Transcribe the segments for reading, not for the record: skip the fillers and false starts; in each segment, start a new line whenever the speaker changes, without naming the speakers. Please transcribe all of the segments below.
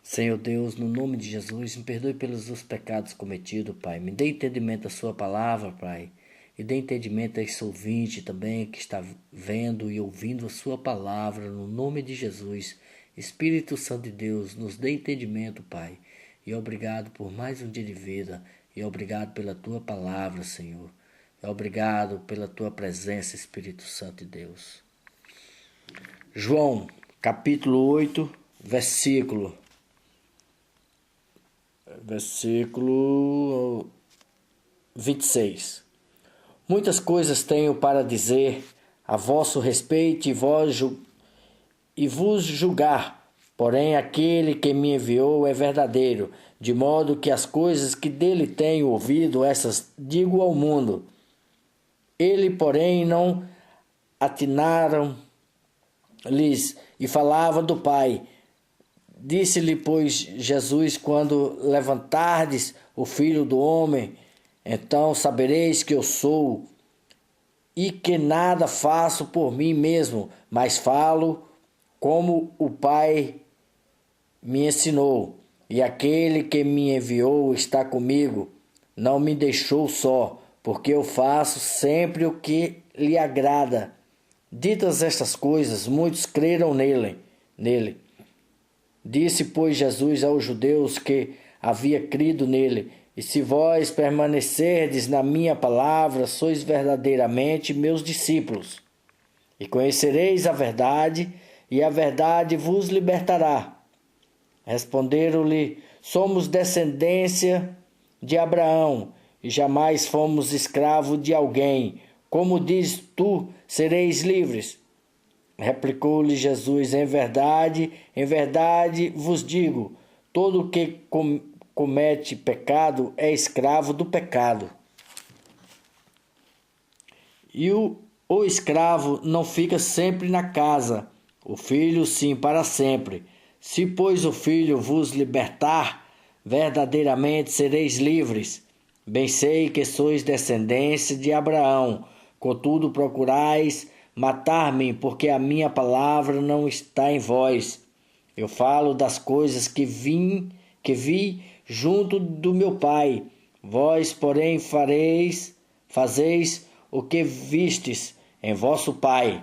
Senhor Deus, no nome de Jesus, me perdoe pelos os pecados cometidos, Pai. Me dê entendimento da sua palavra, Pai. E dê entendimento a esse ouvinte também que está vendo e ouvindo a sua palavra, no nome de Jesus. Espírito Santo de Deus, nos dê entendimento, Pai. E obrigado por mais um dia de vida. E obrigado pela tua palavra, Senhor. E obrigado pela tua presença, Espírito Santo de Deus. João, capítulo 8, versículo 26. Muitas coisas tenho para dizer a vosso respeito e vos julgar, porém aquele que me enviou é verdadeiro, de modo que as coisas que dele tenho ouvido, essas digo ao mundo. Ele, porém, não atinaram-lhes e falava do Pai. Disse-lhe, pois, Jesus, quando levantardes o Filho do Homem, então sabereis que eu sou, e que nada faço por mim mesmo, mas falo como o Pai me ensinou. E aquele que me enviou está comigo, não me deixou só, porque eu faço sempre o que lhe agrada. Ditas estas coisas, muitos creram nele. Disse, pois, Jesus aos judeus que havia crido nele: E se vós permanecerdes na minha palavra, sois verdadeiramente meus discípulos, e conhecereis a verdade, e a verdade vos libertará. Responderam-lhe: Somos descendência de Abraão, e jamais fomos escravos de alguém. Como diz tu, sereis livres? Replicou-lhe Jesus: em verdade vos digo, todo o que comete pecado é escravo do pecado. E o escravo não fica sempre na casa, o filho sim para sempre. Se, pois, o Filho vos libertar, verdadeiramente sereis livres. Bem sei que sois descendência de Abraão, contudo procurais matar-me, porque a minha palavra não está em vós. Eu falo das coisas que vi junto do meu Pai. Vós, porém, fazeis o que vistes em vosso pai.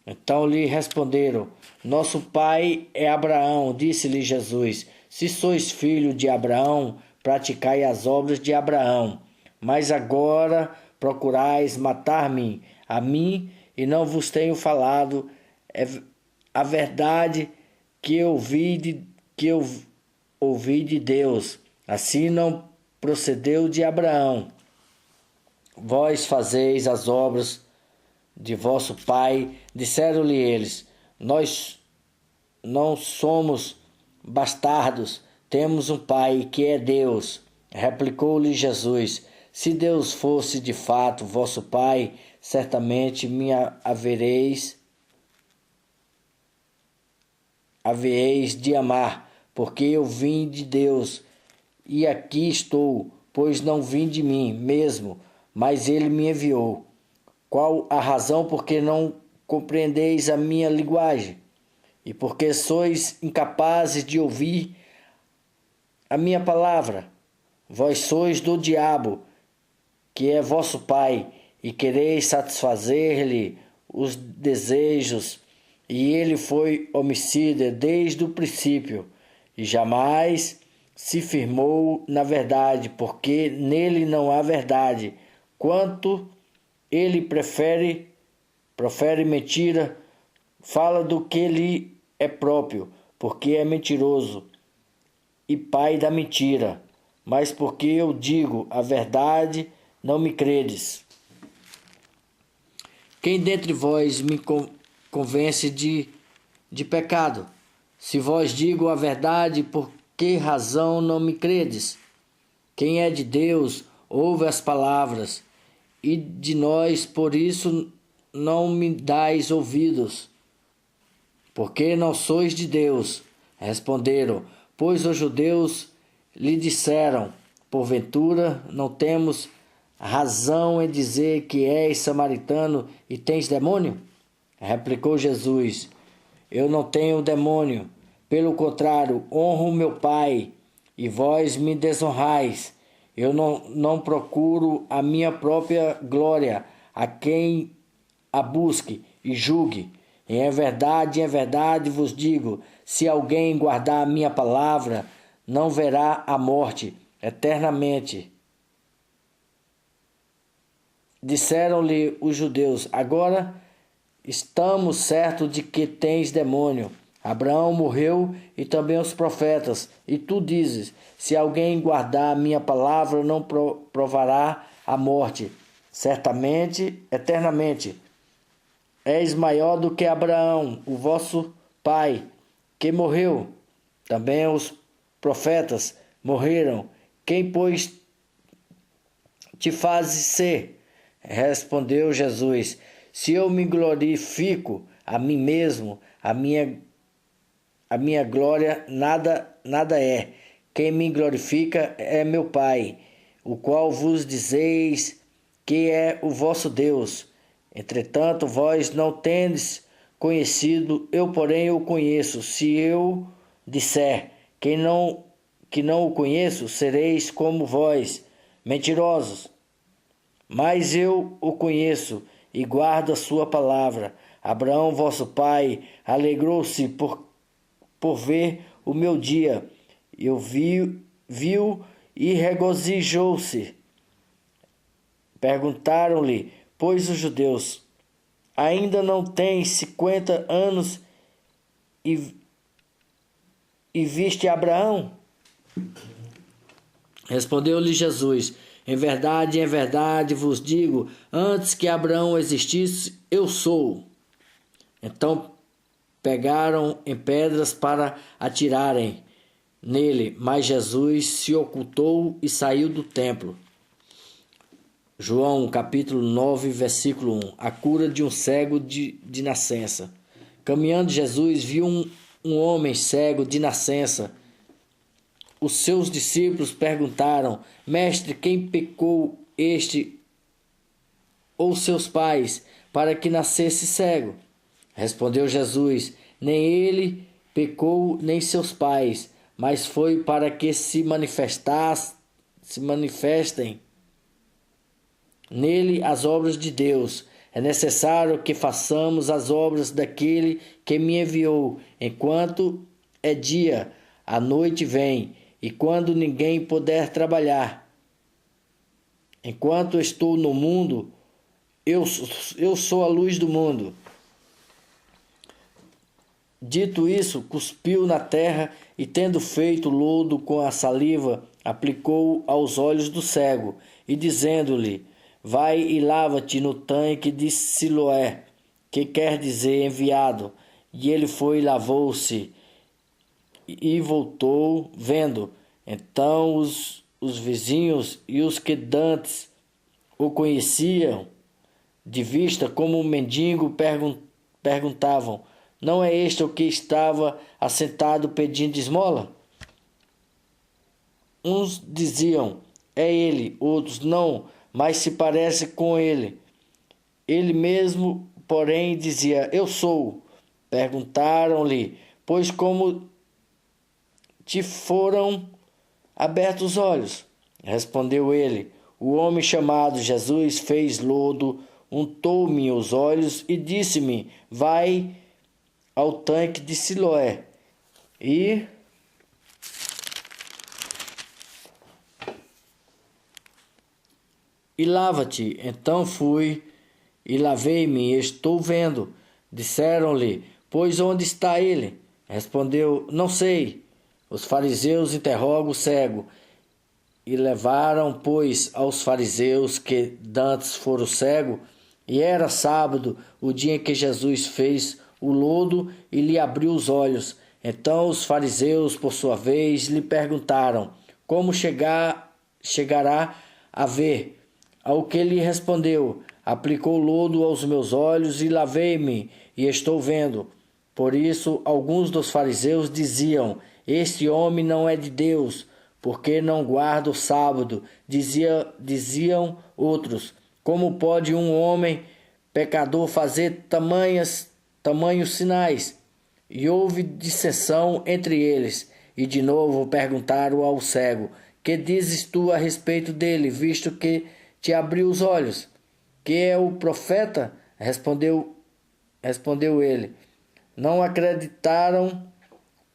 Então lhe responderam: Nosso pai é Abraão. Disse-lhe Jesus: Se sois filho de Abraão, praticai as obras de Abraão. Mas agora procurais matar-me, a mim, e não vos tenho falado a verdade que eu ouvi de Deus. Assim não procedeu de Abraão. Vós fazeis as obras de vosso pai. Disseram-lhe eles: Nós não somos bastardos, temos um pai que é Deus. Replicou-lhe Jesus: Se Deus fosse de fato vosso pai, certamente me havereis de amar, porque eu vim de Deus, e aqui estou, pois não vim de mim mesmo, mas ele me enviou. Qual a razão por que não compreendeis a minha linguagem? E porque sois incapazes de ouvir a minha palavra? Vós sois do diabo, que é vosso pai, e quereis satisfazer-lhe os desejos, e ele foi homicida desde o princípio, e jamais se firmou na verdade, porque nele não há verdade. Quanto ele profere mentira, fala do que lhe é próprio, porque é mentiroso e pai da mentira. Mas porque eu digo a verdade, não me credes. Quem dentre vós me convence de pecado? Se vós digo a verdade, por que razão não me credes? Quem é de Deus, ouve as palavras, e de nós, por isso, não me dais ouvidos, porque não sois de Deus. Responderam, pois os judeus lhe disseram: Porventura não temos razão em dizer que és samaritano e tens demônio? Replicou Jesus: Eu não tenho demônio. Pelo contrário, honro meu Pai, e vós me desonrais. Eu não procuro a minha própria glória, a quem a busque e julgue. Em verdade vos digo, se alguém guardar a minha palavra, não verá a morte eternamente. Disseram-lhe os judeus: agora estamos certos de que tens demônio. Abraão morreu e também os profetas. E tu dizes: se alguém guardar a minha palavra, não provará a morte, certamente, eternamente. És maior do que Abraão, o vosso pai, que morreu. Também os profetas morreram. Quem, pois, te fazes ser? Respondeu Jesus: se eu me glorifico a mim mesmo, a minha glória nada é. Quem me glorifica é meu Pai, o qual vos dizeis que é o vosso Deus. Entretanto, vós não tendes conhecido, eu, porém, o conheço. Se eu disser que não o conheço, sereis como vós, mentirosos. Mas eu o conheço e guardo a sua palavra. Abraão, vosso pai, alegrou-se por ver o meu dia. Viu e regozijou-se. Perguntaram-lhe, pois, os judeus: ainda não tens 50 anos e viste Abraão? Respondeu-lhe Jesus: em verdade vos digo, antes que Abraão existisse, eu sou. Então pegaram em pedras para atirarem nele, mas Jesus se ocultou e saiu do templo. João capítulo 9, versículo 1. A cura de um cego de nascença. Caminhando, Jesus viu um homem cego de nascença. Os seus discípulos perguntaram: mestre, quem pecou, este ou seus pais, para que nascesse cego? Respondeu Jesus: nem ele pecou, nem seus pais, mas foi para que se manifestem nele as obras de Deus. É necessário que façamos as obras daquele que me enviou. Enquanto é dia, a noite vem, e quando ninguém puder trabalhar. Enquanto estou no mundo, eu sou a luz do mundo. Dito isso, cuspiu na terra e, tendo feito lodo com a saliva, aplicou aos olhos do cego, e dizendo-lhe: vai e lava-te no tanque de Siloé, que quer dizer enviado. E ele foi e lavou-se, e voltou vendo. Então os vizinhos e os que dantes o conheciam de vista como um mendigo perguntavam: não é este o que estava assentado pedindo esmola? Uns diziam: é ele. Outros: não, mas se parece com ele. Ele mesmo, porém, dizia: eu sou. Perguntaram-lhe: pois como te foram abertos os olhos? Respondeu ele: o homem chamado Jesus fez lodo, untou-me os olhos e disse-me: vai ao tanque de Siloé e lava-te. Então fui e lavei-me e estou vendo. Disseram-lhe: pois onde está ele? Respondeu: não sei. Os fariseus interrogam o cego. E levaram, pois, aos fariseus que dantes foram cego, e era sábado, o dia em que Jesus fez o lodo e lhe abriu os olhos. Então os fariseus, por sua vez, lhe perguntaram: como chegará a ver? Ao que lhe respondeu: aplicou lodo aos meus olhos e lavei-me, e estou vendo. Por isso alguns dos fariseus diziam: este homem não é de Deus, porque não guarda o sábado. Diziam outros: como pode um homem pecador fazer tamanhos sinais? e houve dissensão entre eles. E de novo perguntaram ao cego: que dizes tu a respeito dele, visto que te abriu os olhos? Que é o profeta? Respondeu ele. Não acreditaram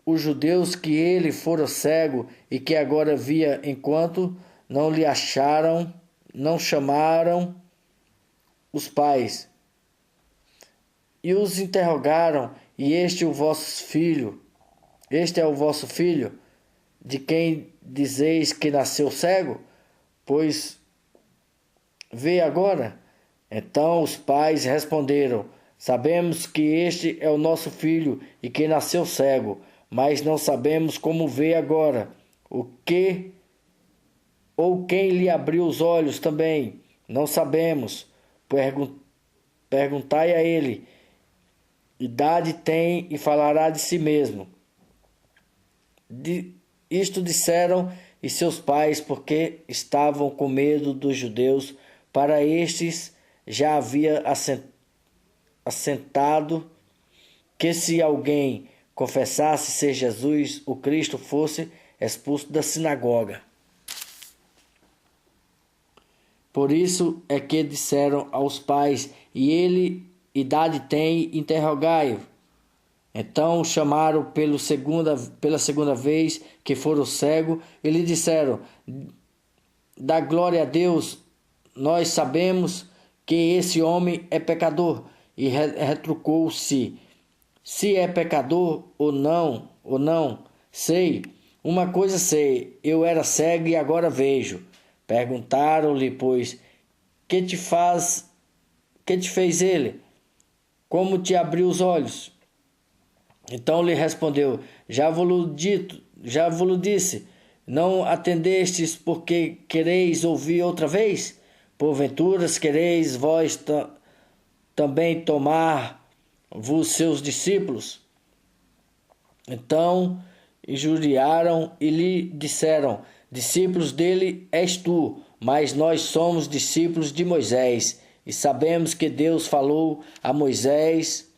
os judeus que ele fora cego e que agora via, enquanto não lhe acharam, não chamaram os pais e os interrogaram: e este é o vosso filho? Este é o vosso filho, de quem dizeis que nasceu cego? Pois vê agora. Então os pais responderam: sabemos que este é o nosso filho e que nasceu cego, mas não sabemos como vê agora. Ou quem lhe abriu os olhos também? Não sabemos. Perguntai a ele. Idade tem e falará de si mesmo. Isto disseram e seus pais, porque estavam com medo dos judeus. Para estes já havia assentado que se alguém confessasse ser Jesus o Cristo, fosse expulso da sinagoga. Por isso é que disseram aos pais: e ele idade tem, interrogai-o. Então chamaram pela segunda vez que fora o cego e lhe disseram: dá glória a Deus, nós sabemos que esse homem é pecador. E retrucou-se: se é pecador ou não, sei. Uma coisa sei, eu era cego e agora vejo. Perguntaram-lhe, pois, que te fez ele? Como te abriu os olhos? Então lhe respondeu: já vos disse, não atendestes, porque quereis ouvir outra vez? Porventura quereis vós também tomar-vos seus discípulos? Então injuriaram e lhe disseram: discípulos dele és tu, mas nós somos discípulos de Moisés, e sabemos que Deus falou a Moisés,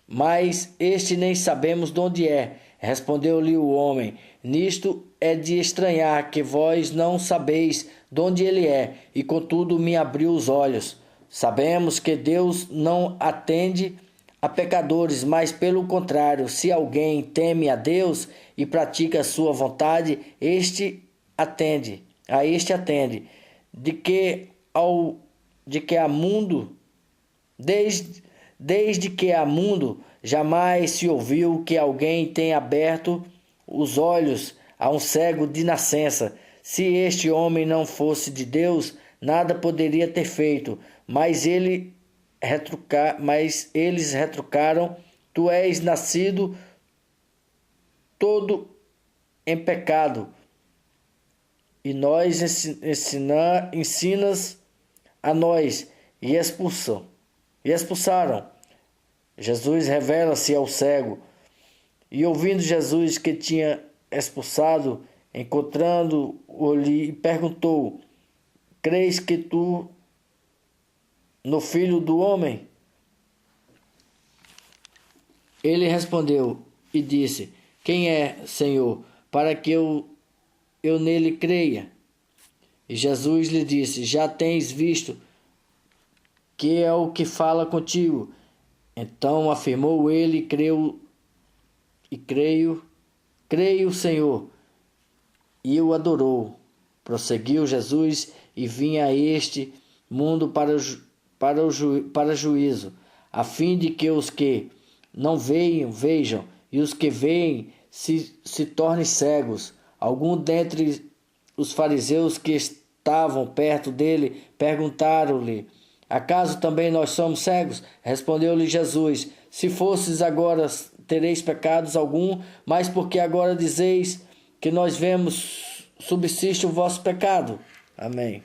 mas este nem sabemos de onde é. Respondeu-lhe o homem: nisto é de estranhar que vós não sabeis de onde ele é, e contudo me abriu os olhos. Sabemos que Deus não atende a pecadores, mas pelo contrário, se alguém teme a Deus e pratica a sua vontade, a este atende. Desde que há mundo, jamais se ouviu que alguém tenha aberto os olhos a um cego de nascença. Se este homem não fosse de Deus, nada poderia ter feito. Mas eles retrucaram: tu és nascido todo em pecado, e nós ensinas a nós. E expulsaram. Jesus revela-se ao cego, e ouvindo Jesus que tinha expulsado, encontrando-lhe, perguntou: creis que tu no Filho do Homem? Ele respondeu e disse: quem é, Senhor, para que eu nele creia? E Jesus lhe disse: já tens visto que é o que fala contigo. Então afirmou ele: creio, Senhor. E o adorou. Prosseguiu Jesus e vinha a este mundo para juízo, a fim de que os que não vejam, e os que veem se tornem cegos. Algum dentre os fariseus que estavam perto dele perguntaram-lhe: acaso também nós somos cegos? Respondeu-lhe Jesus: se fosses agora, tereis pecados algum, mas porque agora dizeis que nós vemos, subsiste o vosso pecado. Amém.